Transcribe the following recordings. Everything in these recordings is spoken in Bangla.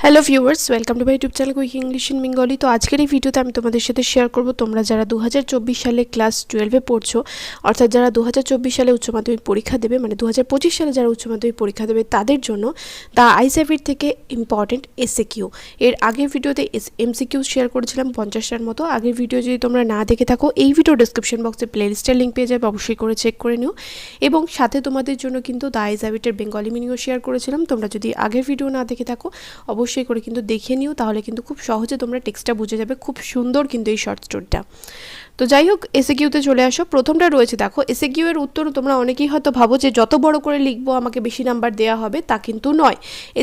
Hello viewers, welcome to my YouTube channel quick English in Bengali. তো আজকের এই ভিডিওতে আমি তোমাদের সাথে শেয়ার করব তোমরা যারা 2024 সালে ক্লাস 12-এ পড়ছো, অর্থাৎ যারা 2024 সালে উচ্চ মাধ্যমিক পরীক্ষা দেবে, মানে 2025 সালে যারা উচ্চ মাধ্যমিক পরীক্ষা দেবে তাদের জন্য দ্য আইসএবির থেকে ইম্পর্টেন্ট SAQ। এর আগের ভিডিওতে MCQ শেয়ার করেছিলাম 50টার মতো। আগের ভিডিও যদি তোমরা না দেখে থাকো, এই ভিডিও ডেসক্রিপশন বক্সে প্লেলিস্টের লিঙ্ক পেয়ে যাবে, অবশ্যই করে চেক করে নিও। এবং সাথে তোমাদের জন্য কিন্তু দ্য আইসএবিটের বেঙ্গলি মিনিংও শেয়ার করেছিলাম। তোমরা যদি আগের ভিডিও না দেখে থাকো অবশ্যই করে কিন্তু দেখে নিও, তাহলে কিন্তু খুব সহজে তোমরা টেক্সটটা বুঝে যাবে। খুব সুন্দর কিন্তু এই শর্ট স্টোরিটা। তো যাই হোক, SAQতে চলে আসো। প্রথমটা রয়েছে দেখো, SAQ এর উত্তর তোমরা অনেকেই হয়তো ভাবো যে যত বড় করে লিখবো আমাকে বেশি নাম্বার দেওয়া হবে, তা কিন্তু নয়।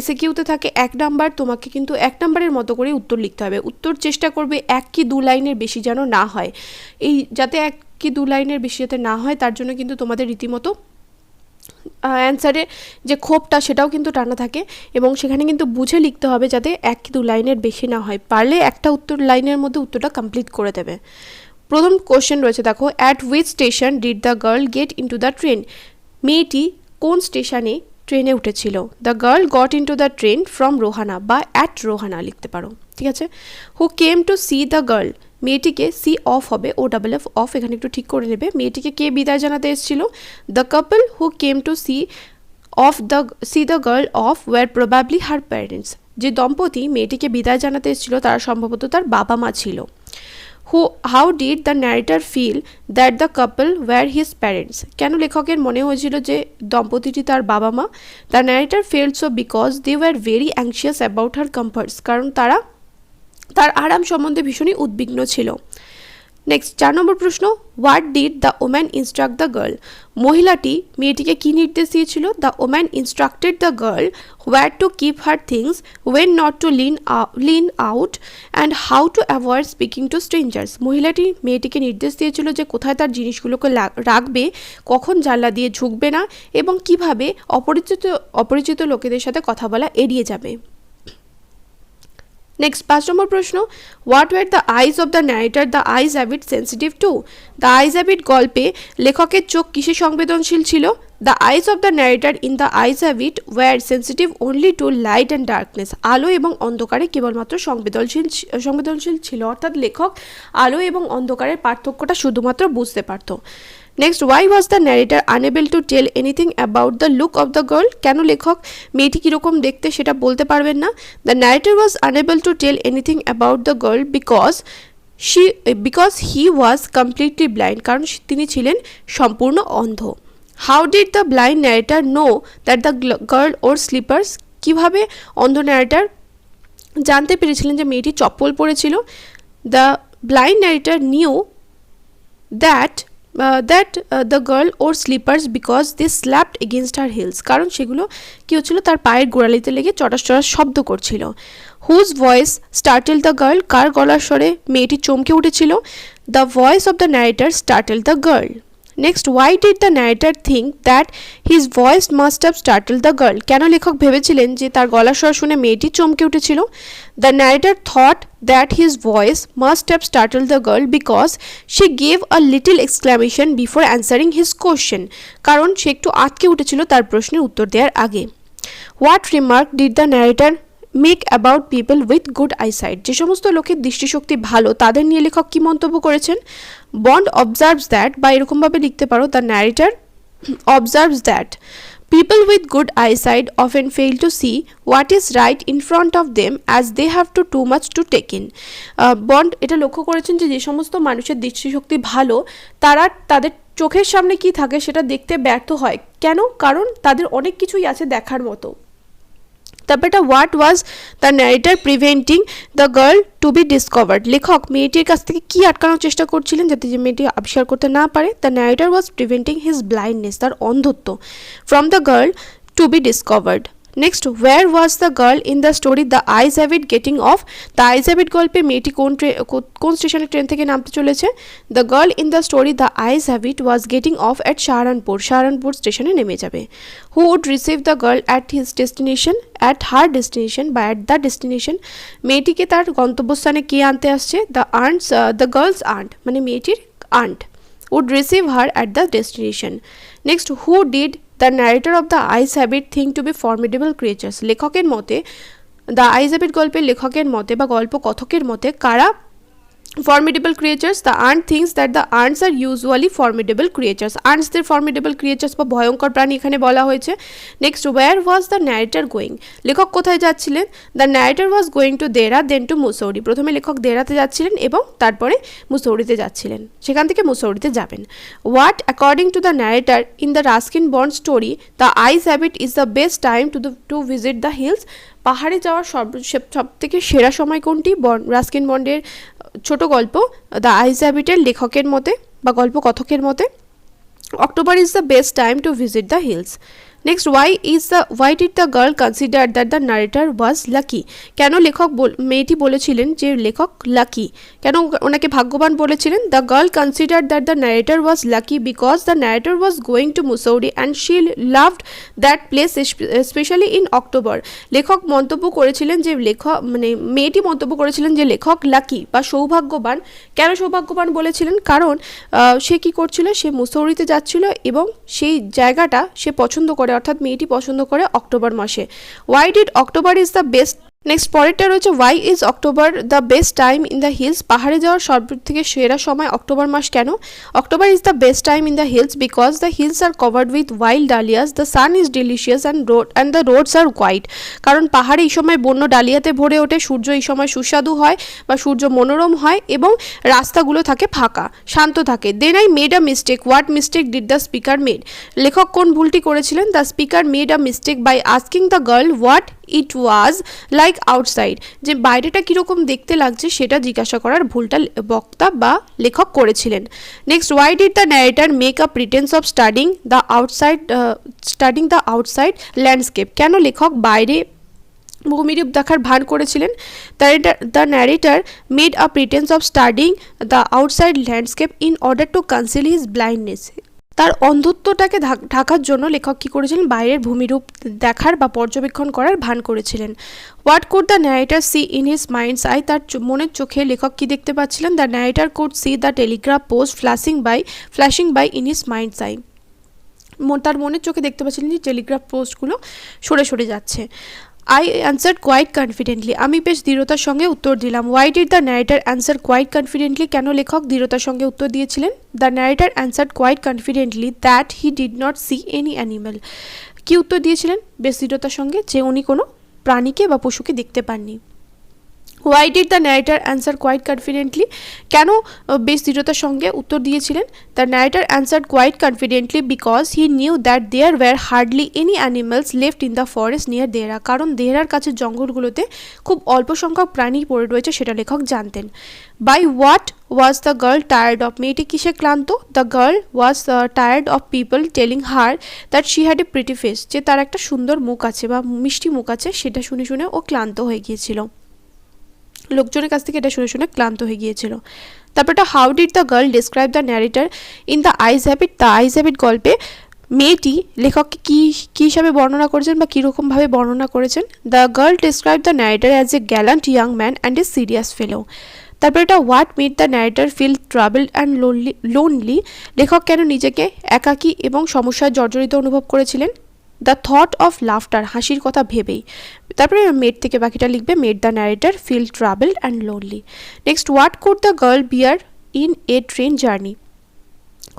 SAQতে থাকে 1 নাম্বার, তোমাকে কিন্তু 1 নাম্বারের মতো করে উত্তর লিখতে হবে। উত্তর চেষ্টা করবে 1 কি 2 লাইনের বেশি যেন না হয়। এই যাতে 1 কি 2 লাইনের বেশি যাতে না হয়, তার জন্য কিন্তু তোমাদের রীতিমতো অ্যান্সারে যে খোপটা সেটাও কিন্তু টানা থাকে, এবং সেখানে কিন্তু বুঝে লিখতে হবে যাতে 1 কি 2 লাইনের বেশি না হয়। পারলে একটা উত্তর লাইনের মধ্যে উত্তরটা কমপ্লিট করে দেবে। প্রথম কোশ্চেন রয়েছে দেখো, at which station did the girl get into the train? মেয়েটি কোন স্টেশনে ট্রেনে উঠেছিল? The girl got into the train from Rohana, বা অ্যাট রোহানা লিখতে পারো, ঠিক আছে। Who came to see the girl? মেয়েটিকে সি অফ হবে, OFF অফ, এখানে একটু ঠিক করে নেবে। মেয়েটিকে কে বিদায় জানাতে এসেছিল? The couple who came to see the girl off were probably her parents. যে দম্পতি মেয়েটিকে বিদায় জানাতে এসেছিল তারা সম্ভবত তার বাবা মা ছিল। How did the narrator feel that the couple were his parents? কেন লেখকের মনে হয়েছিল যে দম্পতিটি তার বাবা মা? The narrator felt so because they were very anxious about her comforts, কারণ তারা তার আরাম সম্বন্ধে ভীষণই উদ্বিগ্ন ছিল। নেক্সট 4 নম্বর প্রশ্ন, what did the woman instruct the girl? মহিলাটি মেয়েটিকে কী নির্দেশ দিয়েছিল? The woman instructed the girl where to keep her things, when not to lean out, and how to avoid speaking to strangers. মহিলাটি মেয়েটিকে নির্দেশ দিয়েছিল যে কোথায় তার জিনিসগুলোকে রাখবে, কখন জানলা দিয়ে ঝুঁকবে না, এবং কিভাবে অপরিচিত লোকেদের সাথে কথা বলা এড়িয়ে যাবে। নেক্সট 5 নম্বর প্রশ্ন, what were the eyes of the narrator the eyes have it sensitive to? The eyes have it গল্পে লেখকের চোখ কিসে সংবেদনশীল ছিল? The eyes of the narrator in the eyes have it were sensitive only to light and darkness. আলো এবং অন্ধকারে কেবলমাত্র সংবেদনশীল ছিল, অর্থাৎ লেখক আলো এবং অন্ধকারের পার্থক্যটা শুধুমাত্র বুঝতে পারত। Next, why was the narrator unable to tell anything about the look of the girl? কেন লেখক মেয়েটি কীরকম দেখতে সেটা বলতে পারবেন না? The narrator was unable to tell anything about the girl because he was completely blind, কারণ তিনি ছিলেন সম্পূর্ণ অন্ধ। How did the blind narrator know that the girl wore slippers? কীভাবে অন্ধ ন্যারেটর জানতে পেরেছিলেন যে মেয়েটি চপ্পল পরেছিল? The blind narrator knew that the girl wore slippers because they slapped against her heels, কারণ সেগুলো কী হচ্ছিল, তার পায়ের গোড়ালিতে লেগে চটাস চটাস শব্দ করছিল। Whose voice startled the girl? কার গলার স্বরে মেয়েটি চমকে উঠেছিল? The voice of the narrator startled the girl. Next, why did the narrator think that his voice must have startled the girl? কেন লেখক ভেবেছিলেন যে তার গলার স্বর শুনে মেয়েটি চমকে উঠেছিল? The narrator thought that his voice must have startled the girl because she gave a little exclamation before answering his question, কারণ সে একটু আটকে উঠেছিল তার প্রশ্নের উত্তর দেওয়ার আগে। What remark did the narrator make about people with good eyesight? যে সমস্ত লোকের দৃষ্টিশক্তি ভালো তাদের নিয়ে লেখক কী মন্তব্য করেছেন? বন্ড অবজার্ভস দ্যাট, বা এরকমভাবে লিখতে পারো, the narrator observes that people with good eyesight often fail to see what is right in front of them as they have too much to take in. Bond এটা লক্ষ্য করেছেন যে যে সমস্ত মানুষের দৃষ্টিশক্তি ভালো তারা তাদের চোখের সামনে কি থাকে সেটা দেখতে ব্যর্থ হয়। কেন? কারণ তাদের অনেক কিছুই আছে দেখার মতো। তারপর এটা, what was the narrator preventing the girl to be discovered? লেখক মেয়েটির কাছ থেকে কি আটকানোর চেষ্টা করছিলেন যাতে যে মেয়েটি আবিষ্কার করতে না পারে? The narrator was preventing his blindness, তার অন্ধত্ব, from the girl to be discovered. Next, where was the girl in the story the eyes have it getting off? The eyes have it গল্পে মেয়েটি কোন স্টেশনে ট্রেন থেকে নামতে চলেছে? The girl in the story the eyes have it was getting off at Saharanpur স্টেশনে নেমে যাবে। Who would receive the girl at her destination বা অ্যাট দ্য ডেস্টিনেশন? মেয়েটিকে তার গন্তব্যস্থানে কে আনতে আসছে? দ্য গার্লস আন্ট, মানে মেয়েটির aunt would receive her at the destination. Next, who did the narrator of the eyes habit think to be formidable creatures? লেখকের মতে দ্য আইস হ্যাবিট গল্পের লেখকের মতে বা গল্প কথকের মতে কারা formidable creatures? The ant thinks that the ants are usually formidable creatures. Ants there formidable creatures বা ভয়ঙ্কর প্রাণী এখানে বলা হয়েছে। Next, where was the narrator going? লেখক কোথায় যাচ্ছিলেন? The narrator was going to Dera then to Mussoorie. প্রথমে লেখক দেরাতে যাচ্ছিলেন এবং তারপরে মুসৌরিতে যাচ্ছিলেন, সেখান থেকে মুসৌরিতে যাবেন। What according to the narrator in the Ruskin Bond story the ice habit is the best time to visit the hills? পাহাড়ে যাওয়ার সব থেকে সেরা সময় কোনটি? রাস্কিন বন্ডের ছোট গল্প দ্য আইস হ্যাবিটের লেখকের মতে বা গল্প কথকের মতে October is the best time to visit the hills. Next, why did the girl consider that the narrator was lucky? কেন লেখক মেয়েটি বলেছিলেন যে লেখক লাকি, কেন ওনাকে ভাগ্যবান বলেছিলেন? The girl consider that the narrator was lucky because the narrator was going to Mussoorie and she loved that place especially in October. লেখক মন্তব্য করেছিলেন যে মেয়েটি মন্তব্য করেছিলেন যে লেখক লাকি বা সৌভাগ্যবান। কেন সৌভাগ্যবান বলেছিলেন? কারণ সে কি করছিল, সে মুসৌরিতে যাচ্ছিল এবং সেই জায়গাটা সে পছন্দ করে, অর্থাৎ মেয়েটি পছন্দ করে অক্টোবর মাসে। Why did October is the best. Next পরেরটা রয়েছে why is October the best time in the hills? পাহাড়ে যাওয়ার সব থেকে সেরা সময় অক্টোবর মাস কেন? October is the best time in the hills because the hills are covered with wild dahlias, the sun is delicious and the roads are white. কারণ পাহাড়ে এই সময় বন্য ডালিয়াতে ভরে ওঠে, সূর্য এই সময় সুস্বাদু হয় বা সূর্য মনোরম হয় এবং রাস্তাগুলো থাকে ফাঁকা, শান্ত থাকে। Then I made a mistake. What mistake did the speaker made? লেখক কোন ভুলটি করেছিলেন? The speaker made a mistake by asking the girl what it was like outside, যে বাইরেটা কীরকম দেখতে লাগছে সেটা জিজ্ঞাসা করার ভুলটা বক্তা বা লেখক করেছিলেন। Next, why did the narrator make a pretence of studying the outside landscape? কেন লেখক বাইরে ভূমিরূপ দেখার ভান করেছিলেন? The narrator made a pretence of studying the outside landscape in order to conceal his blindness. তার অন্ধত্বটাকে ঢাকার জন্য লেখক কী করেছিলেন? বাইরের ভূমিরূপ দেখার বা পর্যবেক্ষণ করার ভান করেছিলেন। What could the narrator see in his mind's eye? তার মনের চোখে লেখক কী দেখতে পাচ্ছিলেন? The narrator could see the telegraph post flashing by in his mind's eye. তার মনের চোখে দেখতে পাচ্ছিলেন যে টেলিগ্রাফ পোস্টগুলো সরে সরে যাচ্ছে। I answered quite confidently. আমি বেশ দৃঢ়তার সঙ্গে উত্তর দিলাম। Why did the narrator answer quite confidently? কেন লেখক দৃঢ়তার সঙ্গে উত্তর দিয়েছিলেন? The narrator answered quite confidently that he did not see any animal. কী উত্তর দিয়েছিলেন বেশ দৃঢ়তার সঙ্গে? যে উনি কোনো প্রাণীকে বা পশুকে দেখতে পাননি। Why did the narrator answer quite confidently? কেন বেশ দৃঢ়তার সঙ্গে উত্তর দিয়েছিলেন? The narrator answered quite confidently because he knew that there were hardly any animals left in the forest near Dehra. কারণ দেহরার কাছে জঙ্গলগুলোতে খুব অল্প সংখ্যক প্রাণী পড়ে রয়েছে সেটা লেখক জানতেন। By what was the girl tired of? মেয়েটি কিসে ক্লান্ত? The girl was tired of people telling her that she had a pretty face, যে তার একটা সুন্দর মুখ আছে বা মিষ্টি মুখ আছে, সেটা শুনে শুনে ও ক্লান্ত হয়ে গিয়েছিল, লোকজনের কাছ থেকে এটা শুনে শুনে ক্লান্ত হয়ে গিয়েছিল। তারপরটা how did the girl describe the narrator in the eyes have it? The eyes have it গল্পে মেয়েটি লেখককে কী হিসাবে বর্ণনা করেছেন বা কীরকমভাবে বর্ণনা করেছেন? The girl describe the narrator as a gallant young man and a serious fellow. তারপর এটা what made the narrator feel travelled and lonely? লেখক কেন নিজেকে একাকী এবং সমস্যায় জর্জরিত অনুভব করেছিলেন? দ্য থট অফ লাফটার, হাসির কথা ভেবেই। তারপরে মেড থেকে বাকিটা লিখবে made the narrator feel travelled and lonely. Next, what could the girl bear in a train journey?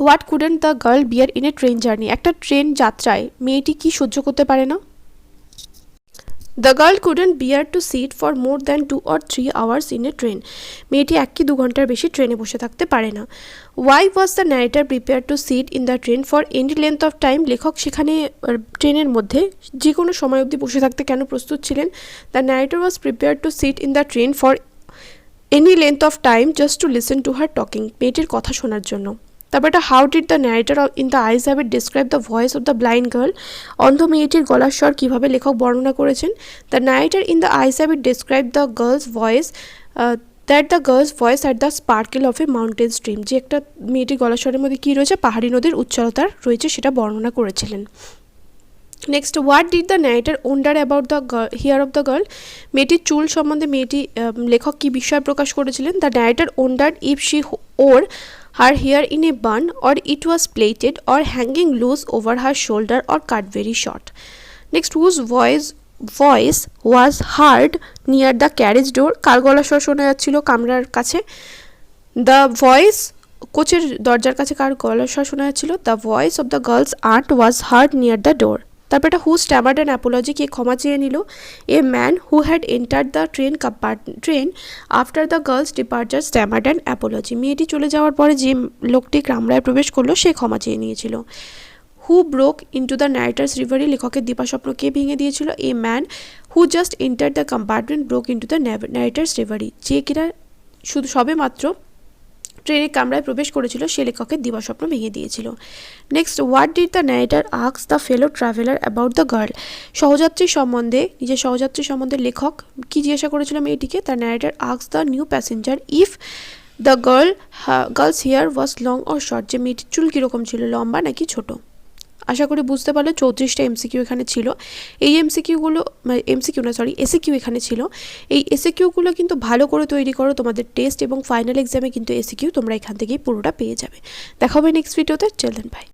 What couldn't the girl bear in a train journey? একটা ট্রেন যাত্রায় মেয়েটি কি সহ্য করতে পারে না? The girl couldn't bear to sit for more than 2 or 3 hours in a train. মেয়েটি 1 কি 2 ঘন্টার বেশি ট্রেনে বসে থাকতে পারে না। Why was the narrator prepare to sit in the train for any length of time? লেখক সেখানে ট্রেনের মধ্যে যে কোনো সময় অবধি বসে থাকতে কেন প্রস্তুত ছিলেন? The narrator was prepare to sit in the train for any length of time just to listen to her talking, মেয়েটির কথা শোনার জন্য। তারপর এটা how did the narrator in the eyes have it describe the voice of the blind girl? অন্ধ মেয়েটির গলার স্বর কীভাবে লেখক বর্ণনা করেছেন? The narrator in the eyes have it describe the girl's voice that the girl's voice at the sparkle of a mountain stream, যে একটা মেয়েটির গলার স্বরের মধ্যে কী রয়েছে? পাহাড়ি নদীর উচ্চলতার রয়েছে, সেটা বর্ণনা করেছিলেন। Next, what did the narrator wonder about the hair of the girl? মেয়েটির চুল সম্বন্ধে লেখক কী বিস্ময় প্রকাশ করেছিলেন? The narrator wonder if she wore her hair in a bun or it was plaited or hanging loose over her shoulder or cut very short. Next, whose voice voice was heard near the carriage door, কার গলার স্বর শোনা যাচ্ছিল কামরার কাছে? দ্য ভয়েস, কোচের দরজার কাছে কার গলার স্বর শোনা যাচ্ছিল? The voice of the girl's aunt was heard near the door. তারপর এটা হু স্ট্যামার্ড অ্যান অ্যাপোলজি, কে ক্ষমা চেয়ে নিল? A man who had entered the train after the girl's departure stammered an apology, মেয়েটি চলে যাওয়ার পরে যে লোকটি কামরায় প্রবেশ করলো সে ক্ষমা চেয়ে নিয়েছিল। Who broke into the narrator's reverie, লেখকের দিবাস্বপ্ন কে ভেঙে দিয়েছিল? A man who just enter the compartment broke into the narrator's reverie, যে কিনা শুধু সবে মাত্র ট্রেনের কামরায় প্রবেশ করেছিল সে লেখকের দিবাস্বপ্ন ভেঙে দিয়েছিল। Next, what did the narrator ask the fellow traveller about the girl, নিজের সহযাত্রী সম্বন্ধে লেখক কি জিজ্ঞাসা করেছিল মেয়েটিকে? The narrator ask the new passenger if the girl's hair was long or short, যে মেয়েটির চুল কীরকম ছিল, লম্বা নাকি ছোট। আশা করি বুঝতে পারলে 34টা এমসিকিউ এখানে ছিল। এই এসএকিউ এখানে ছিল। এই এসএকিউগুলো কিন্তু ভালো করে তৈরি করো, তোমাদের টেস্ট এবং ফাইনাল এক্সামে কিন্তু এসএকিউ তোমরা এখান থেকেই পুরোটা পেয়ে যাবে। দেখা হবে নেক্সট ভিডিওতে। Children, by.